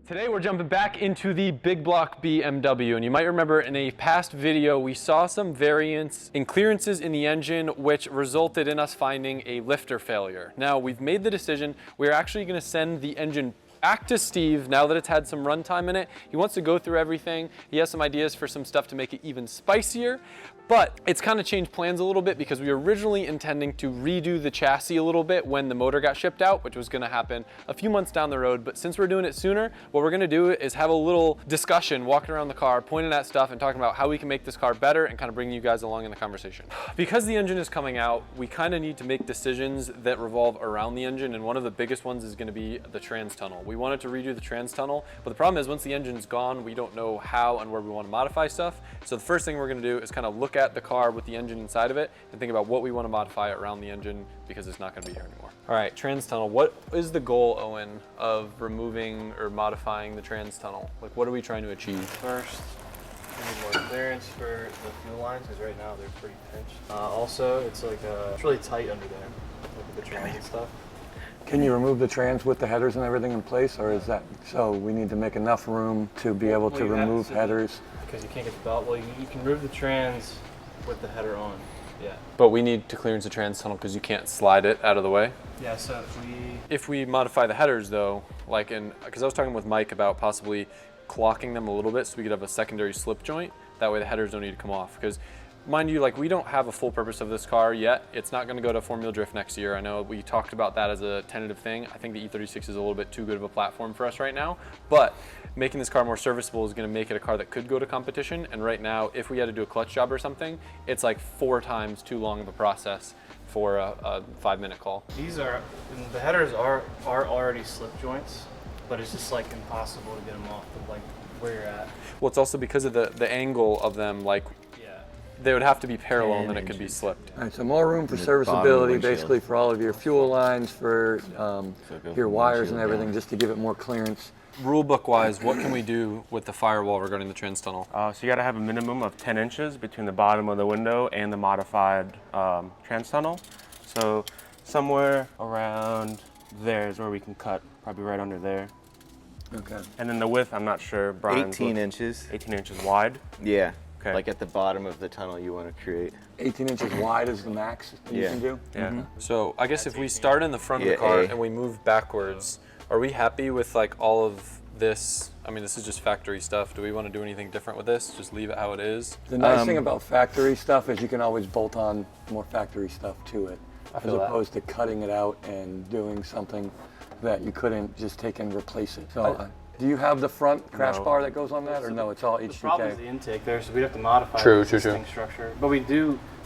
Today we're jumping back into the big block BMW, and you might remember in a past video we saw some variance in clearances in the engine which resulted in us finding a lifter failure. Now we've made the decision, we're actually going to send the engine back to Steve now that it's had some runtime in it. He wants to go through everything. He has some ideas for some stuff to make it even spicier, but it's kind of changed plans a little bit because we were originally intending to redo the chassis a little bit when the motor got shipped out, which was going to happen a few months down the road. But since we're doing it sooner, what we're going to do is have a little discussion walking around the car, pointing at stuff and talking about how we can make this car better and kind of bring you guys along in the conversation. Because the engine is coming out, we kind of need to make decisions that revolve around the engine, and one of the biggest ones is going to be the trans tunnel. We wanted to redo the trans tunnel, but the problem is once the engine's gone, we don't know how and where we want to modify stuff. So the first thing we're going to do is kind of look at the car with the engine inside of it and think about what we want to modify around the engine because it's not going to be here anymore. All right, trans tunnel. What is the goal, Owen, of removing or modifying the trans tunnel? Like, what are we trying to achieve? First, we need more clearance for the fuel lines because right now they're pretty pinched. Also, it's really tight under there, like with the trans and stuff. Can you remove the trans with the headers and everything in place, or is that so we need to make enough room to be able to remove headers? Because you can't get the belt. Well, you can remove the trans with the header on. Yeah. But we need to clearance the trans tunnel because you can't slide it out of the way. Yeah. So if we modify the headers though, because I was talking with Mike about possibly clocking them a little bit so we could have a secondary slip joint. That way the headers don't need to come off. Because mind you, we don't have a full purpose of this car yet. It's not going to go to Formula Drift next year. I know we talked about that as a tentative thing. I think the E36 is a little bit too good of a platform for us right now. But making this car more serviceable is going to make it a car that could go to competition. And right now, if we had to do a clutch job or something, it's like 4 times too long of a process for a 5-minute call. The headers are already slip joints, but it's just impossible to get them off of where you're at. Well, it's also because of the angle of them, they would have to be parallel and then it could be slipped. All right, so more room for serviceability, basically for all of your fuel lines, for your wires and everything, just to give it more clearance. Rule book wise, what can we do with the firewall regarding the trans tunnel? So you got to have a minimum of 10 inches between the bottom of the window and the modified trans tunnel. So somewhere around there is where we can cut, probably right under there. Okay. And then the width, I'm not sure. Brian's 18 inches. 18 inches wide. Yeah. Okay. Like at the bottom of the tunnel you want to create. 18 inches wide is the max that you can do? Yeah. Mm-hmm. So I guess if we start in the front of the car and we move backwards, are we happy with all of this? I mean, this is just factory stuff. Do we want to do anything different with this? Just leave it how it is? The nice thing about factory stuff is you can always bolt on more factory stuff to it, as opposed to cutting it out and doing something that you couldn't just take and replace it. So, do you have the front crash bar that goes on that, or no? It's all HDK. The problem is the intake there, so we'd have to modify the existing structure. But we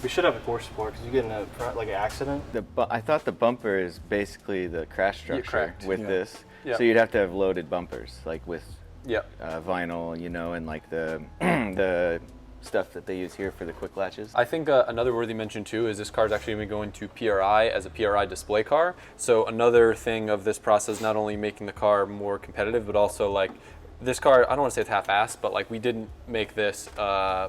should have a core support because you get in an accident. I thought the bumper is basically the crash structure with this. Yeah. So you'd have to have loaded bumpers, with Yeah. vinyl, and the the stuff that they use here for the quick latches. I think another worthy mention too is this car is actually going to PRI as a PRI display car. So another thing of this process, not only making the car more competitive, but also this car, I don't want to say it's half-assed, but we didn't make this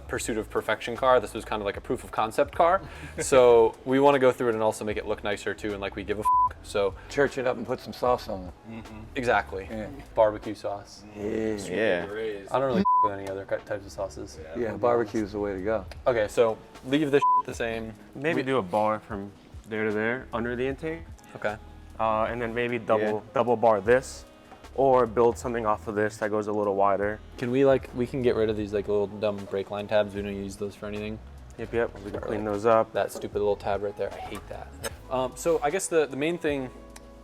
pursuit of perfection car. This was kind of like a proof of concept car. So we want to go through it and also make it look nicer too, and we give a f. So church it up and put some sauce on it. Mm-hmm. Exactly. Yeah. Barbecue sauce. Yeah. I don't really with any other types of sauces. Yeah, barbecue is the way to go. Okay, so leave this the same. Maybe do a bar from there to there under the intake. Okay. And then maybe double bar this, or build something off of this that goes a little wider. Can we we can get rid of these little dumb brake line tabs. We don't use those for anything. Yep. We can clean those up. That stupid little tab right there. I hate that. So I guess the main thing,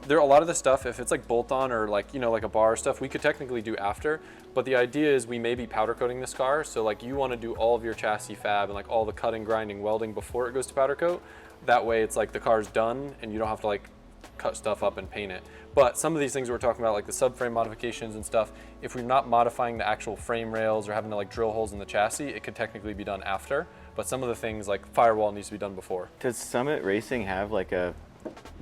there are a lot of the stuff, if it's bolt-on or a bar stuff, we could technically do after. But the idea is we may be powder coating this car. So you want to do all of your chassis fab and all the cutting, grinding, welding before it goes to powder coat. That way it's the car's done and you don't have to cut stuff up and paint it. But some of these things we're talking about, the subframe modifications and stuff, if we're not modifying the actual frame rails or having to drill holes in the chassis, it could technically be done after. But some of the things firewall needs to be done before. Does Summit Racing have a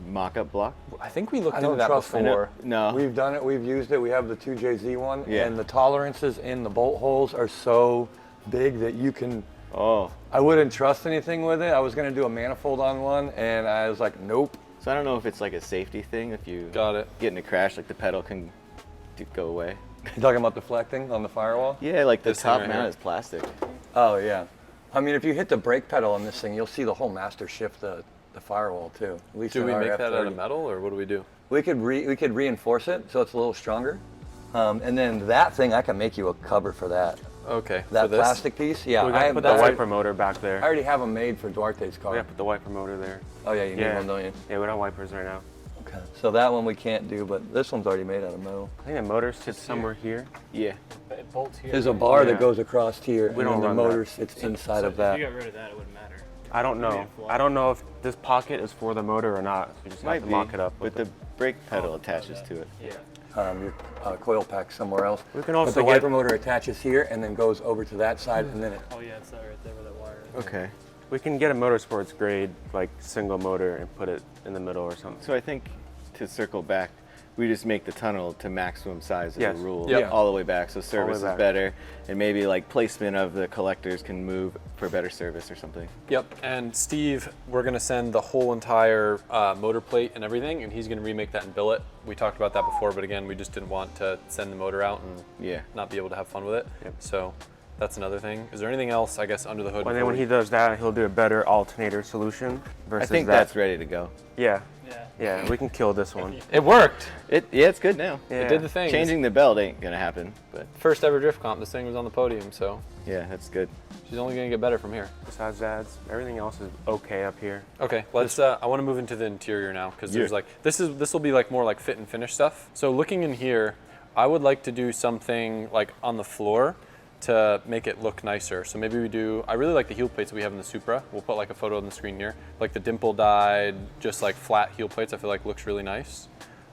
mock-up block? I think we looked I into don't that trust before. No. We've done it, we've used it, we have the 2JZ one, Yeah. and the tolerances in the bolt holes are so big that you can, Oh. I wouldn't trust anything with it. I was gonna do a manifold on one, and I was like, nope. So I don't know if it's a safety thing, if you Got it. get in a crash, the pedal can go away. You talking about deflecting on the firewall? Yeah, like the This thing top right mount here. is plastic. Oh yeah. I mean, if you hit the brake pedal on this thing, you'll see the whole master shift the firewall too. At least Do in we our make that out of F30. metal, or what do we do? We could reinforce it so it's a little stronger, and then that thing I can make you a cover for that. Okay, That for this? plastic piece, yeah. We I gotta have put the I wiper motor back there. already have them made for Duarte's car. We gotta put the wiper motor there. Oh yeah, you need Yeah. one, don't you? Yeah, we don't have wipers right now. Okay. So that one we can't do, but this one's already made out of metal. I think the motor sits somewhere here. Yeah. It bolts here. There's a bar Yeah. that goes across here, and don't then the run that. motor sits inside of If that. you got rid of that, it wouldn't matter. I don't know. I don't know if this pocket is for the motor or not. So we just Might have to be. mock it up But with the brake pedal attaches to it. Yeah. Your coil pack somewhere else. We can But also the get- wiper motor attaches here and then goes over to that side, and then it. Oh yeah, it's that right there where that wire is. Okay. We can get a motorsports grade, like single motor, and put it in the middle or something. So I think to circle back, we just make the tunnel to maximum size as Yes. a rule, Yep. all the way back. So service is back. better, and maybe like placement of the collectors can move for better service or something. Yep, and Steve, we're gonna send the whole entire motor plate and everything, and he's gonna remake that in billet. We talked about that before, but again, we just didn't want to send the motor out and Yeah. not be able to have fun with it. Yep. So that's another thing. Is there anything else, I guess, under the hood? And then before when we- he does that, he'll do a better alternator solution I versus think that. that's ready to go. Yeah, Yeah. yeah, we can kill this one. It worked. Yeah, it's good now. Yeah. It did the thing. Changing the belt ain't gonna happen, but First ever drift comp, this thing was on the podium, so yeah, that's good. she's only gonna get better from here. Besides that, everything else is okay up here. Okay, let's. I want to move into the interior now because there's Yeah. like this will be like more like fit and finish stuff. So looking in here, I would like to do something like on the floor to make it look nicer. So maybe we do. I really like the heel plates that we have in the Supra. We'll put like a photo on the screen here, like the dimple dyed, just like flat heel plates. I feel like looks really nice.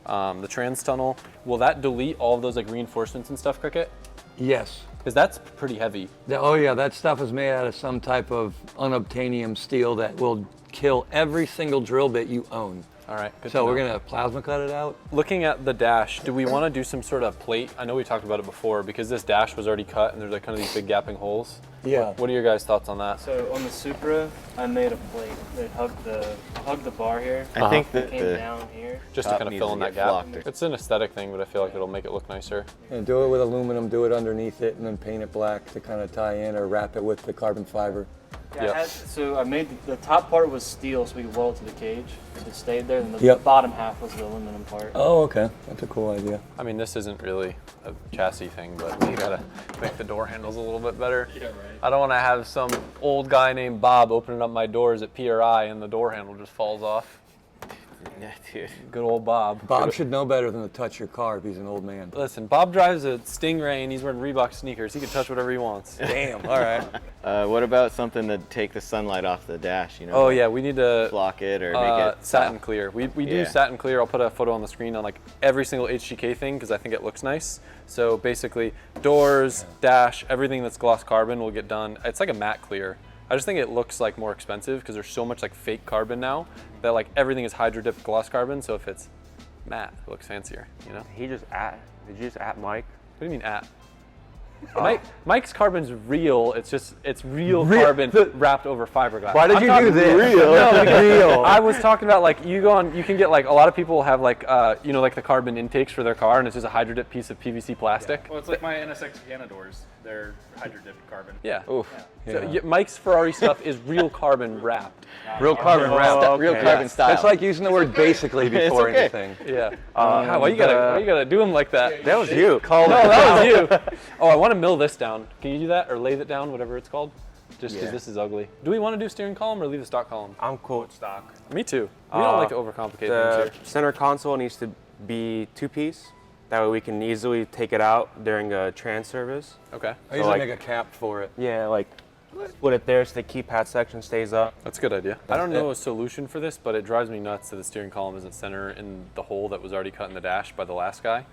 The trans tunnel. Will that delete all of those like reinforcements and stuff, Cricket? Yes. Because that's pretty heavy. Oh yeah, that stuff is made out of some type of unobtainium steel that will kill every single drill bit you own. All right. Good So to we're know. gonna plasma cut it out. Looking at the dash, do we want to do some sort of plate? I know we talked about it before because this dash was already cut and there's like kind of these big gapping holes. Yeah. What are your guys' thoughts on that? So on the Supra, I made a plate that hugged the bar here. I think that Came the down here. Just to top kind of needs fill to in that get gap. flocked or- It's an aesthetic thing, but I feel like it'll make it look nicer. And do it with aluminum, do it underneath it, and then paint it black to kind of tie in, or wrap it with the carbon fiber. Yeah, Yep. so I made the top part was steel, so we could weld it to the cage. So it stayed there, and the Yep. bottom half was the aluminum part. Oh, okay. That's a cool idea. I mean, this isn't really a chassis thing, but you gotta make the door handles a little bit better. Yeah, right. I don't want to have some old guy named Bob opening up my doors at PRI and the door handle just falls off. Yeah, dude. Good old Bob. Bob should know better than to touch your car if he's an old man. Listen, Bob drives a Stingray and he's wearing Reebok sneakers. He can touch whatever he wants. Damn. All right. What about something to take the sunlight off the dash? You know, Oh like yeah, we need to block it or make it satin clear. We do Yeah. satin clear. I'll put a photo on the screen on like every single HGK thing because I think it looks nice. So basically, doors, dash, everything that's gloss carbon will get done. It's like a matte clear. I just think it looks like more expensive because there's so much like fake carbon now that like everything is hydro dipped gloss carbon. So if it's matte, it looks fancier. You know? He just did you just at Mike? What do you mean at? Mike's carbon's real. It's real carbon wrapped over fiberglass. Why did I'm you talking do this? No, because I was talking about like you can get like a lot of people have like like the carbon intakes for their car and it's just a hydro dip piece of PVC plastic. Well, it's like my NSX Sienna doors. They're hydro dipped carbon. Yeah. Oof. So, Mike's Ferrari stuff is real carbon wrapped. Real carbon wrap. Oh, Real okay. carbon style. That's like using the word basically before okay. anything. Yeah. God, why you gotta do him like that? That was you. No, that was you. Oh, I want to mill this down. Can you do that or lathe it down, whatever it's called? Just because Yeah. this is ugly. Do we want to do steering column or leave the stock column? I'm cool with stock. Me too. We don't like to overcomplicate things The here. center console needs to be two-piece. That way we can easily take it out during a trans service. Okay. I usually like- make a cap for it. Yeah, like put it there so the keypad section stays up. That's a good idea. I don't know a solution for this, but it drives me nuts that the steering column isn't centered in the hole that was already cut in the dash by the last guy.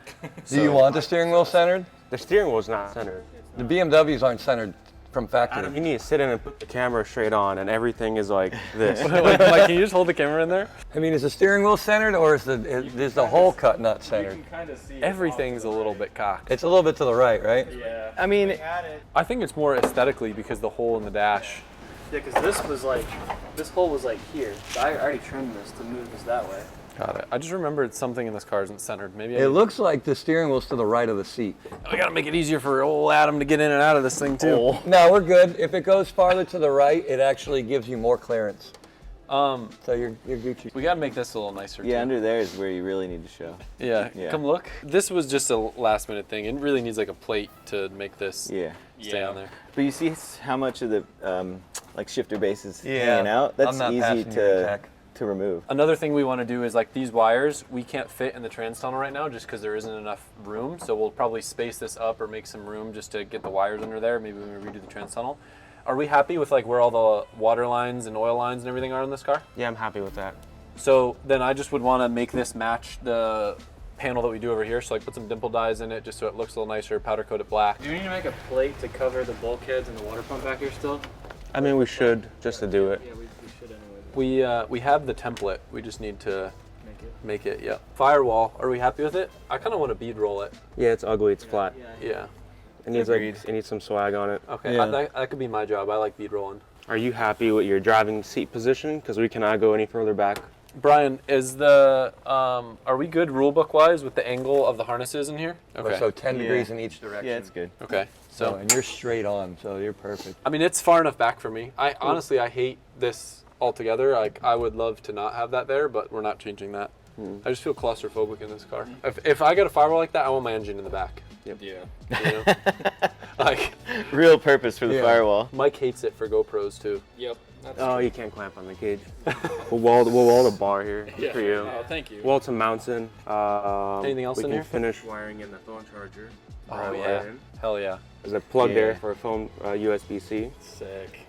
Do you want the steering wheel centered? The steering wheel's not centered. The BMWs aren't centered from factory. You need to sit in and put the camera straight on, and everything is like this. Mike, can you just hold the camera in there? I mean, is the steering wheel centered, or is the whole cut not centered? Kind of see. Everything's a little bit cocked. It's a little bit to the right, right? Yeah. I mean, I think it's more aesthetically because the hole in the dash. Yeah, because this hole was like here. So I already trimmed this to move this that way. Got it. I just remembered something in this car isn't centered. Maybe It looks like the steering wheel's to the right of the seat. we gotta make it easier for old Adam to get in and out of this thing too. No, we're good. If it goes farther to the right, it actually gives you more clearance. So you're Gucci. We gotta make this a little nicer Yeah, too. under there is where you really need to show. Yeah. Yeah. Come look. This was just a last minute thing. It really needs like a plate to make this Yeah. stay on there. But you see how much of the like shifter base is Yeah, hanging out? That's I'm not easy passenger tech. to remove. Another thing we want to do is like these wires, we can't fit in the trans tunnel right now just because there isn't enough room. So we'll probably space this up or make some room just to get the wires under there. Maybe when we redo the trans tunnel. Are we happy with like where all the water lines and oil lines and everything are in this car? Yeah, I'm happy with that. So then I just would want to make this match the panel that we do over here. So like put some dimple dyes in it just so it looks a little nicer, powder coat it black. Do we need to make a plate to cover the bulkheads and the water pump back here still? I mean, we should, just to do it. Yeah, we should anyway. We have the template. We just need to Make it. make it, yeah. Firewall, are we happy with it? I kind of want to bead roll it. Yeah, it's ugly, it's flat. Yeah. It needs Agreed. it needs some swag on it. Okay, Yeah. that could be my job. I like bead rolling. Are you happy with your driving seat position? Because we cannot go any further back. Brian, is the are we good rule book wise with the angle of the harnesses in here? Okay. So 10 Yeah. degrees in each direction. Yeah, it's good. Okay. So, So and you're straight on, so you're perfect. I mean, it's far enough back for me. I honestly I hate this altogether. Like I would love to not have that there, but we're not changing that. I just feel claustrophobic in this car. If I get a firewall like that, I want my engine in the back. Yeah. You know? Like Real purpose for the Yeah. firewall. Mike hates it for GoPros too. Yep. That's Oh, you can't clamp on the cage. we'll wall the bar here for you. Oh, thank you. Weld some mounts in. Anything else we in can here? finish wiring in the phone charger. Oh yeah. Hell yeah. There's a plug Yeah. there for a phone USB-C. Sick.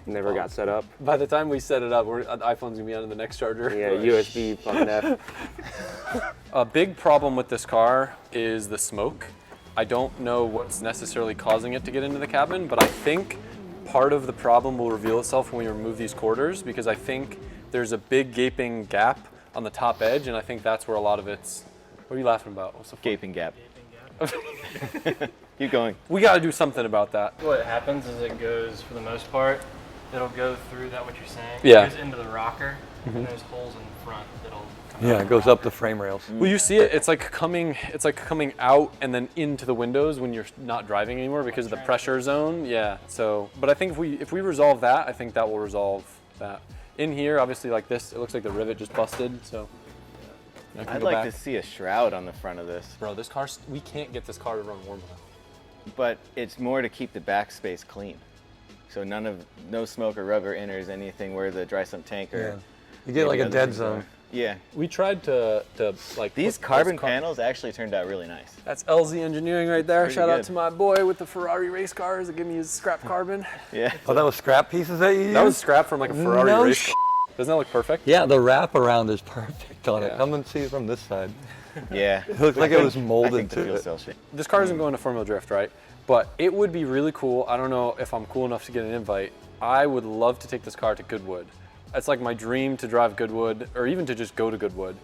Never got set up. By the time we set it up, iPhone's gonna be on the next charger. Yeah, USB fucking F. A big problem with this car is the smoke. I don't know what's necessarily causing it to get into the cabin, but I think part of the problem will reveal itself when we remove these quarters because I think there's a big gaping gap on the top edge, and I think that's where a lot of it's. What are you laughing about? What's the Gaping gap. Keep going. We got to do something about that. What happens is it goes, for the most part, it'll go through that what you're saying. Yeah. It goes into the rocker, and there's holes in the front that'll come Yeah, out it of goes the up the rocker. frame rails. Well, you see it. It's like coming out and then into the windows when you're not driving anymore because of the pressure zone. Yeah. So, but I think if we resolve that, I think that will resolve that. In here, obviously, like this, it looks like the rivet just busted. So. I can I'd go like back. to see a shroud on the front of this, Bro, this car, we can't get this car to run warm enough. but it's more to keep the backspace clean. So no smoke or rubber enters anything where the dry sump tank Yeah. or You get like maybe a other dead things zone. are. Yeah. We tried to like These put carbon this car- panels actually turned out really nice. That's LZ Engineering right there. Pretty Shout out good. to my boy with the Ferrari race cars that give me his scrap carbon. Yeah. Oh, that was scrap pieces that you used? That was scrap from like a Ferrari No race sh- car. Doesn't that look perfect? Yeah, the wraparound is perfect on Yeah. it. Come and see it from this side. Yeah. It looked like it was I molded think the to fuel it. cell shape. This car isn't going to Formula Drift, right? But it would be really cool. I don't know if I'm cool enough to get an invite. I would love to take this car to Goodwood. It's like my dream to drive Goodwood or even to just go to Goodwood.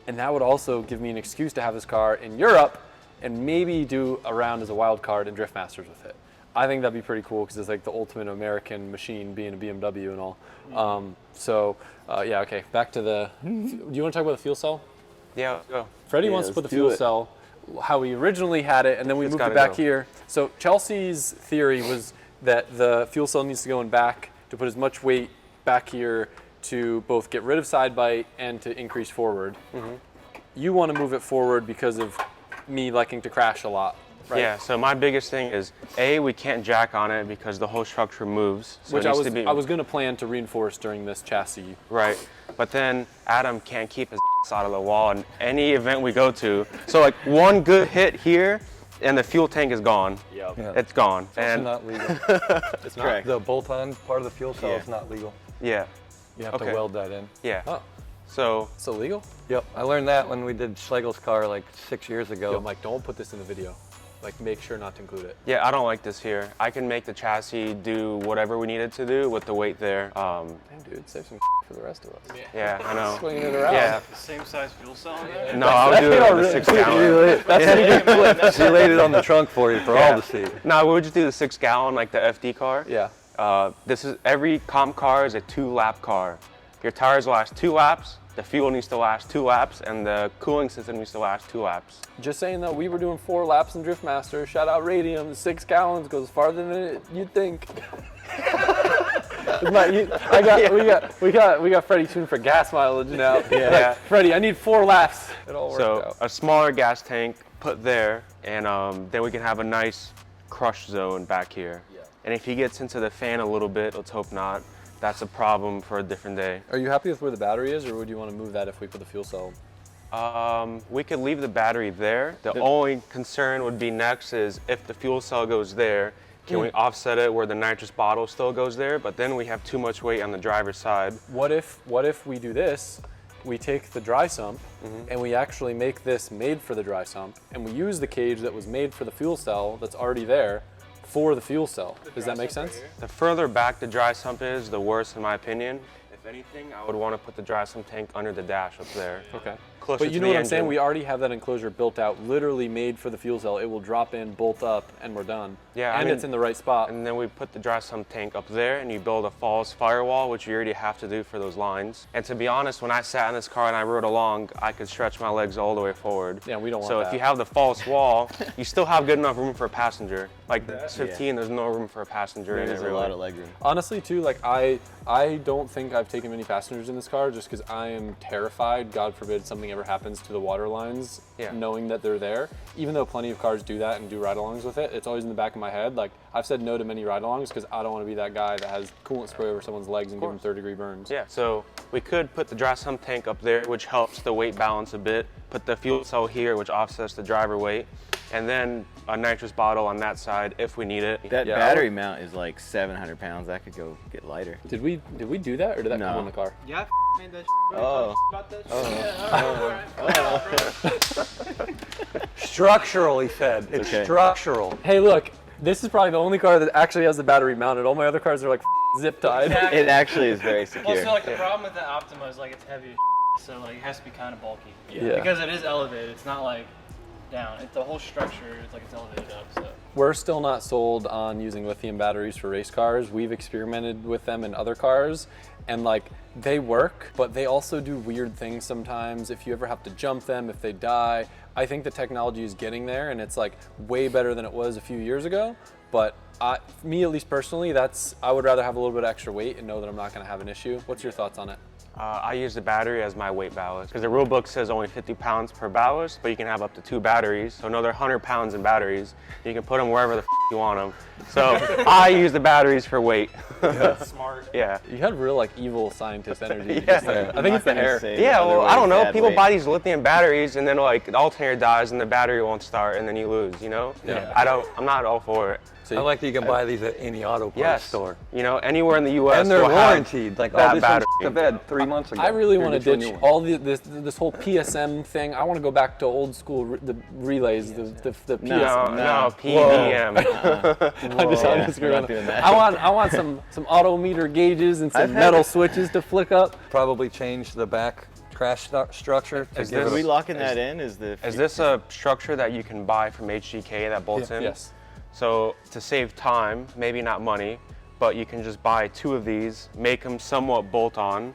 And that would also give me an excuse to have this car in Europe and maybe do a round as a wild card and Drift Masters with it. I think that'd be pretty cool because it's like the ultimate American machine being a BMW and all. Yeah, okay, back to the, do you want to talk about the fuel cell? Yeah, let's go. Freddie Yeah, wants to put the let's do fuel it. cell how we originally had it, and then we It's moved it gotta back go. here. So Chelsea's theory was that the fuel cell needs to go in back to put as much weight back here to both get rid of side bite and to increase forward. You want to move it forward because of me liking to crash a lot, right? Yeah, so my biggest thing is, A, we can't jack on it because the whole structure moves. So Which it I needs was to be, I was going to plan to reinforce during this chassis. Right, but then Adam can't keep his out of the wall in any event we go to. So like one good hit here and the fuel tank is gone. Yep. Yeah. It's gone. It's And not legal. It's not. Correct. The bolt-on part of the fuel cell Yeah. is not legal. yeah, You have Okay. to weld that in. yeah. Oh, So it's illegal? Yep, I learned that when we did Schlegel's car like 6 years ago. Yo, Mike, don't put this in the video. Like, make sure not to include it. yeah, I don't like this here. I can make the chassis do whatever we needed to do with the weight there. Damn, dude, save some for the rest of us. Yeah, I know. Swinging it around. Yeah. The same size fuel cell in there? No, I'll do it with the 6 gallon. That's she laid it on the trunk for you for all to see. No, we would just do the 6 gallon like the FD car. Yeah. This is every comp car is a 2-lap car. Your tires will last 2 laps, the fuel needs to last 2 laps, and the cooling system needs to last 2 laps. Just saying though, we were doing 4 laps in Driftmaster. Shout out Radium. 6 gallons goes farther than you'd think. We got Freddie tuned for gas mileage now. Yeah. Freddie, I need 4 laps. It all worked out. A smaller gas tank put there, and then we can have a nice crush zone back here. Yeah. And if he gets into the fan a little bit, let's hope not, that's a problem for a different day. Are you happy with where the battery is, or would you want to move that if we put the fuel cell? We could leave the battery there. The only concern would be next is if the fuel cell goes there, can we offset it where the nitrous bottle still goes there? But then we have too much weight on the driver's side. What if we do this? We take the dry sump and we actually make this made for the dry sump, and we use the cage that was made for the fuel cell that's already there for the fuel cell. Does that make sense? The further back the dry sump is, the worse in my opinion. If anything, I would want to put the dry sump tank under the dash up there. Okay. Closer But you to know the what I'm saying? engine. We already have that enclosure built out, literally made for the fuel cell. It will drop in, bolt up, and we're done. Yeah, and it's in the right spot. And then we put the dry sump tank up there, and you build a false firewall, which you already have to do for those lines. And to be honest, when I sat in this car and I rode along, I could stretch my legs all the way forward. Yeah, we don't want So that. if you have the false wall, you still have good enough room for a passenger. Like this 15, there's no room for a passenger in it. There's a lot of legroom. Honestly, too, like I don't think I've taken many passengers in this car just because I am terrified, God forbid something ever happens to the water lines, knowing that they're there. Even though plenty of cars do that and do ride-alongs with it, it's always in the back of my head. Like, I've said no to many ride-alongs because I don't want to be that guy that has coolant spray over someone's legs and give them 3rd-degree burns. Yeah, so we could put the dry sump tank up there, which helps the weight balance a bit. Put the fuel cell here, which offsets the driver weight. And then a nitrous bottle on that side if we need it. That battery mount is like 700 pounds. That could go get lighter. Did we do that, or did that come on the car? Yeah, I made that Oh. about that Structural, he said. It's okay. structural. Hey, look, this is probably the only car that actually has the battery mounted. All my other cars are like zip tied. It actually is very Well, secure. so like the problem with the Optima is like it's heavy as so like it has to be kind of bulky. Yeah. Because it is elevated. It's not like down. The whole structure is like it's elevated up. So. We're still not sold on using lithium batteries for race cars. We've experimented with them in other cars, and like they work, but they also do weird things sometimes. If you ever have to jump them, if they die, I think the technology is getting there, and it's like way better than it was a few years ago. But me, at least personally, I would rather have a little bit of extra weight and know that I'm not going to have an issue. What's your thoughts on it? I use the battery as my weight ballast because the rule book says only 50 pounds per ballast, but you can have up to 2 batteries, so another 100 pounds in batteries. You can put them wherever the you want them. So I use the batteries for weight. Smart. Yeah. You had real like evil scientist energy. Yeah. Just there. I think it's the hair. Yeah, well, I don't know. People buy these lithium batteries and then like the alternator dies and the battery won't start and then you lose, you know? Yeah. I'm not all for it. I like that you can buy these at any auto parts store. You know, anywhere in the U.S. And they're will have warranted. Like, that oh, this battery. one's to bed 3 months ago. I really Here, want to get you a ditch new one. all this whole PSM thing. I want to go back to old school the relays, the PSM. No, PDM. I'm just screwing around. I want some auto meter gauges and some metal switches to flick up. Probably change the back crash structure. To Is give this- Are it we a- locking that in? Is this a structure that you can buy from HGK that bolts in? Yes. So to save time, maybe not money, but you can just buy 2 of these, make them somewhat bolt on,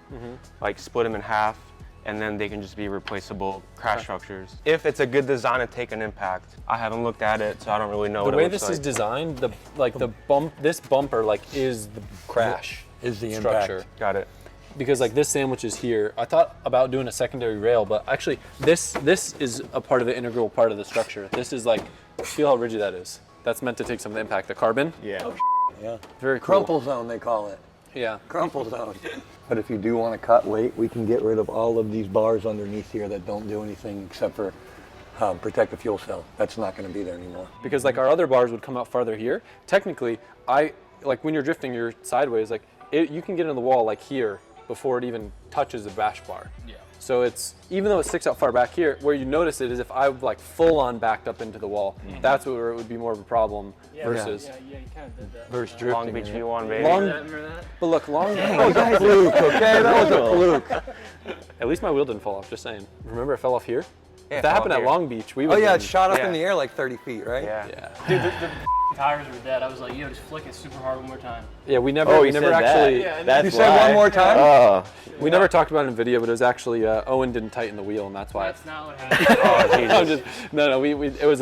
like split them in half, and then they can just be replaceable crash structures. If it's a good design to take an impact. I haven't looked at it, so I don't really know The what way it looks this like. is designed, this bumper like is the crash Is the structure. impact. Got it. Because like this sandwich is here. I thought about doing a secondary rail, but actually this is a part of the integral part of the structure. This is like, feel how rigid that is. That's meant to take some of the impact. The carbon, Yeah. Yeah. very cool. Crumple zone, they call it. Yeah. Crumple zone. But if you do want to cut weight, we can get rid of all of these bars underneath here that don't do anything except for protect the fuel cell. That's not going to be there anymore. Because like our other bars would come out farther here. Technically, like when you're drifting, you're sideways. Like you can get in the wall like here before it even touches the bash bar. Yeah. So it's, even though it sticks out far back here, where you notice it is if I like full on backed up into the wall. That's where it would be more of a problem versus. Yeah, you kind of did that. Versus Long drifting. Beach right? V1, baby. Remember that? But look, long. That was a fluke, okay? That was a fluke. At least my wheel didn't fall off. Just saying. Remember, it fell off here. If that happened at here. Long Beach, we Oh would. yeah, it shot up Yeah. in the air like 30 feet, right? Yeah. Yeah. Dude, the tires were dead. I was like, yo, just flick it super hard one more time. Yeah, we never, Oh, we you never said actually, that. Yeah, and That's You say why. one more time? Oh. we never talked about it in video, but it was actually Owen didn't tighten the wheel, and that's why. That's not what happened. Oh, Jesus. I'm just, no, it was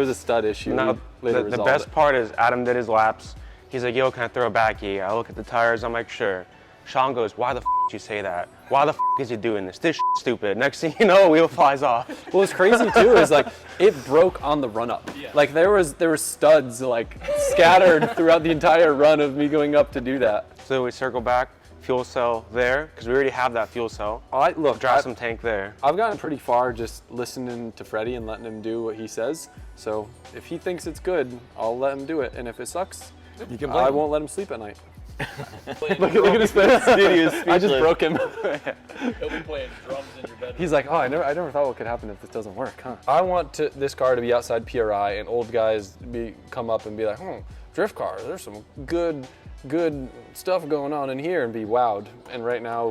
a stud issue. Now, We later the resolved best it. part is Adam did his laps. He's like, yo, can I throw it back? Yeah. I look at the tires, I'm like, sure. Sean goes, why the f did you say that? Why the f is you doing this? This stupid. Next thing you know, wheel flies off. Well, what's crazy too is like it broke on the run up. Yeah. Like there were studs like scattered throughout the entire run of me going up to do that. So we circle back, fuel cell there, because we already have that fuel cell. Drop some tank there. I've gotten pretty far just listening to Freddie and letting him do what he says. So if he thinks it's good, I'll let him do it. And if it sucks, You can blame I him. won't let him sleep at night. look at his face. I just broke him. He'll be playing drums in your bedroom. He's like, oh, I never thought what could happen if this doesn't work, huh? I want this car to be outside PRI and old guys come up and be like, drift car, there's some good stuff going on in here, and be wowed. And right now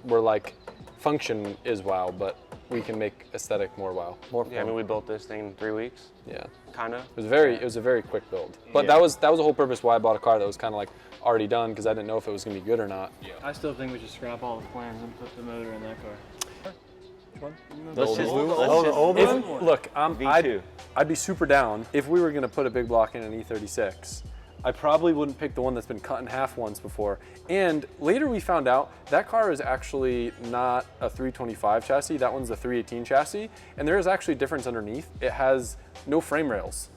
we're like, function is wow, but we can make aesthetic more wow, more fun. Yeah, I mean, we built this thing in 3 weeks, Yeah. kind of. It was a very quick build. But that was the whole purpose why I bought a car that was kind of like already done, because I didn't know if it was gonna be good or not. I still think we should scrap all the plans and put the motor in that car. Let's just, the old If, one? look, V2. I'd be super down if we were gonna put a big block in an E36. I probably wouldn't pick the one that's been cut in half once before. And later we found out that car is actually not a 325 chassis. That one's a 318 chassis. And there is actually a difference underneath. It has no frame rails.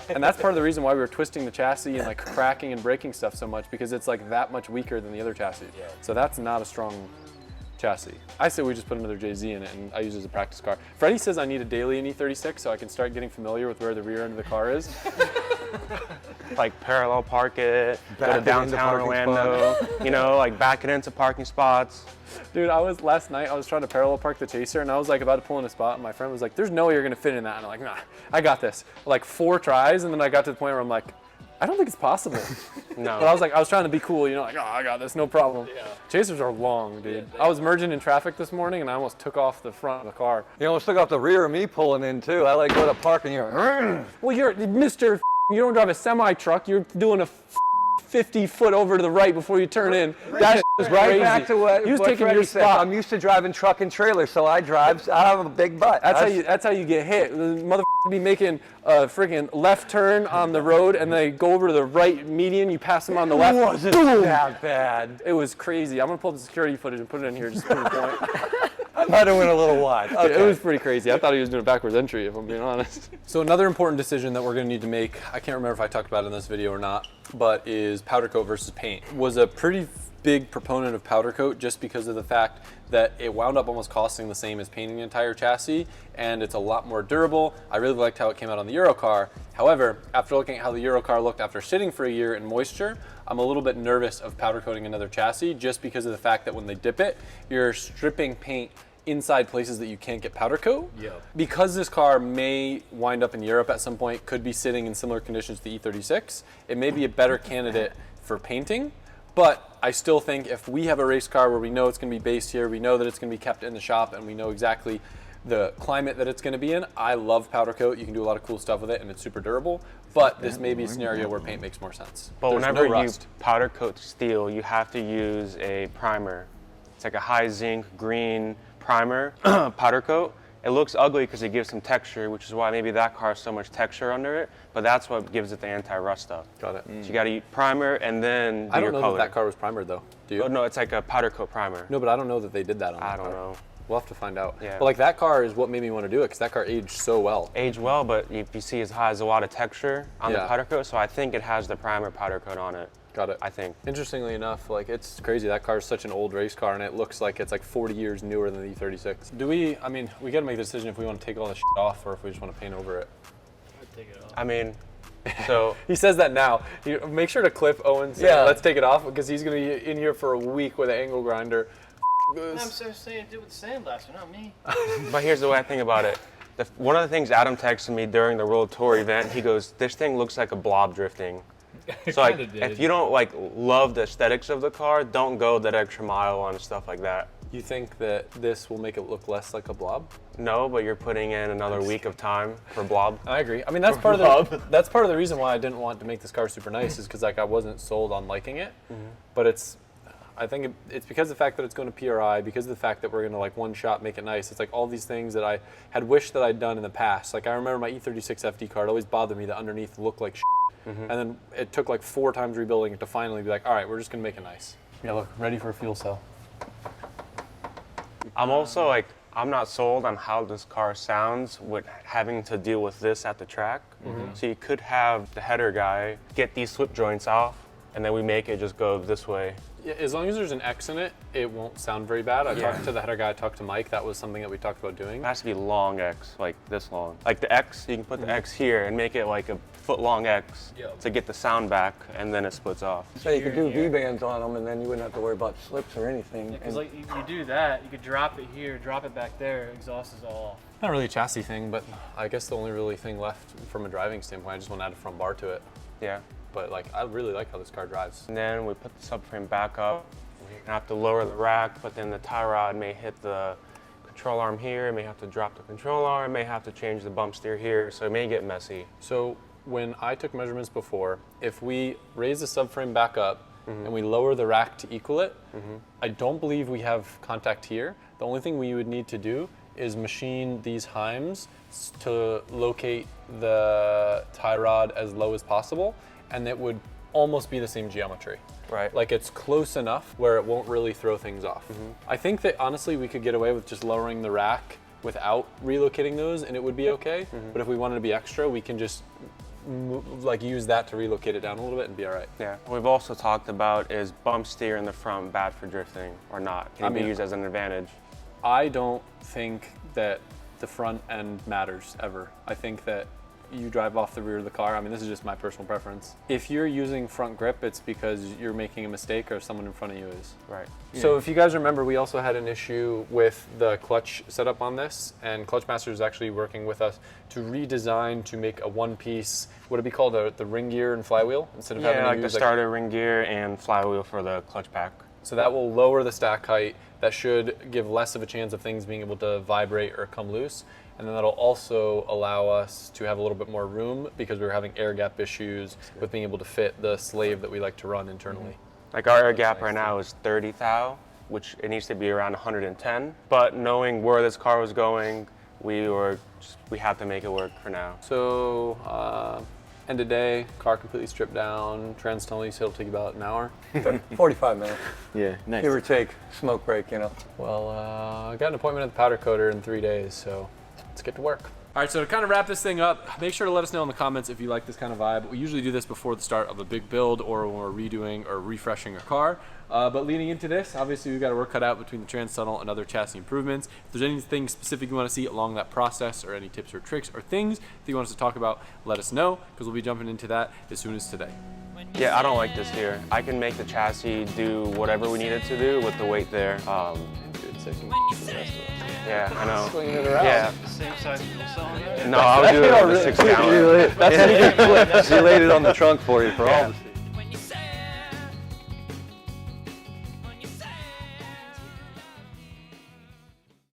And that's part of the reason why we were twisting the chassis and like cracking and breaking stuff so much, because it's like that much weaker than the other chassis. So that's not a strong chassis. I say we just put another JZ in it and I use it as a practice car. Freddie says I need a daily in E36 so I can start getting familiar with where the rear end of the car is. Like parallel park it, Back go it to into downtown parking Orlando, you know, like back it into parking spots. Dude, last night I was trying to parallel park the Chaser and I was like about to pull in a spot and my friend was like, there's no way you're gonna fit in that. And I'm like, nah, I got this. Like 4 tries, and then I got to the point where I'm like, I don't think it's possible. No. But I was trying to be cool, you know, like, oh, I got this, no problem. Yeah. Chasers are long, dude. I was merging in traffic this morning and I almost took off the front of the car. You almost took off the rear of me pulling in too. I like go to park and you're Well, you're Mr. You don't drive a semi truck. You're doing a 50 foot over to the right before you turn in. That was right crazy. back to what, He was what taking Freddie your said. spot. I'm used to driving truck and trailer, so I have a big butt. That's how you get hit. The mother be making a freaking left turn on the road, and they go over to the right median. You pass them on the left. wasn't Boom! that bad. It was crazy. I'm gonna pull up the security footage and put it in here just to prove the point. I might have went a little wide. It was pretty crazy. I thought he was doing a backwards entry, if I'm being honest. So another important decision that we're gonna need to make, I can't remember if I talked about it in this video or not, but is powder coat versus paint. Was a pretty big proponent of powder coat just because of the fact that it wound up almost costing the same as painting the entire chassis, and it's a lot more durable. I really liked how it came out on the Euro car. However, after looking at how the Euro car looked after sitting for a year in moisture, I'm a little bit nervous of powder coating another chassis just because of the fact that when they dip it, you're stripping paint inside places that you can't get powder coat. Yep. Because this car may wind up in Europe at some point, could be sitting in similar conditions to the E36, it may be a better candidate for painting. But I still think if we have a race car where we know it's going to be based here, we know that it's going to be kept in the shop, and we know exactly the climate that it's going to be in, I love powder coat. You can do a lot of cool stuff with it, and it's super durable. But this may be a scenario where paint makes more sense. But There's whenever no you rust. powder coat steel, you have to use a primer. It's like a high zinc green primer, powder coat. It looks ugly because it gives some texture, which is why maybe that car has so much texture under it, but that's what gives it the anti-rust stuff. Got it. So you gotta use primer and then do I don't your know color. that car was primered though. Do you? Oh, no, it's like a powder coat primer. No, but I don't know that they did that on I that don't car. know. We'll have to find out. Yeah. But like that car is what made me want to do it, because that car aged so well. Aged well, but you see it has a lot of texture on the Yeah. powder coat, so I think it has the primer powder coat on it. Got it. I think. Interestingly enough, like it's crazy. That car is such an old race car, and it looks like it's like 40 years newer than the E36. We got to make the decision if we want to take all the shit off or if we just want to paint over it. I'd take it off. I mean, so He says that now. Make sure to clip Owen saying, Yeah. let's take it off, because he's going to be in here for a week with an angle grinder. I'm so saying do it with the sandblaster, not me. but here's the way I think about it. One of the things Adam texted me during the World Tour event, he goes, "This thing looks like a blob drifting." So like, if you don't like love the aesthetics of the car, don't go that extra mile on stuff like that. You think that this will make it look less like a blob? No, but you're putting in another week of time for blob. I agree. I mean, that's part of the reason why I didn't want to make this car super nice is because like I wasn't sold on liking it. But I think it's because of the fact that it's going to PRI, because of the fact that we're going to like one shot make it nice. It's like all these things that I had wished that I'd done in the past. Like I remember my E36 FD car, it always bothered me that underneath looked like shit. And then it took like 4 times rebuilding it to finally be like, all right, we're just going to make it nice. Yeah, look, ready for a fuel cell. I'm also like, I'm not sold on how this car sounds with having to deal with this at the track. So you could have the header guy get these slip joints off, and then we make it just go this way. Yeah, as long as there's an X in it, it won't sound very bad. I talked to the header guy, I talked to Mike, that was something that we talked about doing. It has to be long X, like this long. Like the X, you can put the X here and make it like a foot-long X to get the sound back, and then it splits off. So you could do V-bands on them, and then you wouldn't have to worry about slips or anything. Because like you do that, you could drop it here, drop it back there, exhaust is all off. Not really a chassis thing, but I guess the only really thing left from a driving standpoint, I just want to add a front bar to it. Yeah. But like, I really like how this car drives. And then we put the subframe back up. I have to lower the rack, but then the tie rod may hit the control arm here, it may have to drop the control arm, may have to change the bump steer here, so it may get messy. So when I took measurements before, if we raise the subframe back up and we lower the rack to equal it, I don't believe we have contact here. The only thing we would need to do is machine these heims to locate the tie rod as low as possible, and it would almost be the same geometry. Right. Like it's close enough where it won't really throw things off. I think that honestly we could get away with just lowering the rack without relocating those and it would be okay. But if we wanted to be extra, we can just like use that to relocate it down a little bit and be all right. Yeah. What we've also talked about is bump steer in the front bad for drifting or not? Can it be used as an advantage? I don't think that the front end matters ever. I think that you drive off the rear of the car. I mean, this is just my personal preference. If you're using front grip, it's because you're making a mistake or someone in front of you is. Right. So if you guys remember, we also had an issue with the clutch setup on this, and Clutchmaster is actually working with us to redesign to make a one-piece, would it be called the ring gear and flywheel? Instead of having to like use the starter ring gear and flywheel for the clutch pack. So that will lower the stack height. That should give less of a chance of things being able to vibrate or come loose. And then that'll also allow us to have a little bit more room because we were having air gap issues with being able to fit the slave that we like to run internally. Like our air gap right now is 30 thou, which it needs to be around 110. But knowing where this car was going, we had to make it work for now. So end of day, car completely stripped down, trans tunnel, you said it'll take about an hour. 45 minutes, Yeah, nice. give or take, smoke break, you know. Well, I got an appointment at the powder coater in 3 days, so let's get to work. All right, so to kind of wrap this thing up, make sure to let us know in the comments if you like this kind of vibe. We usually do this before the start of a big build or when we're redoing or refreshing a car. But leading into this, obviously we've got our work cut out between the trans tunnel and other chassis improvements. If there's anything specific you want to see along that process or any tips or tricks or things that you want us to talk about, let us know because we'll be jumping into that as soon as today. Yeah, I don't like this here. I can make the chassis do whatever we need it to do with the weight there. Yeah, I know. Swinging it around. Yeah. Same size fuel cell on it? No, I'll do it on the 6 gallon. That's how you get flipped. She laid it on the trunk for you for all the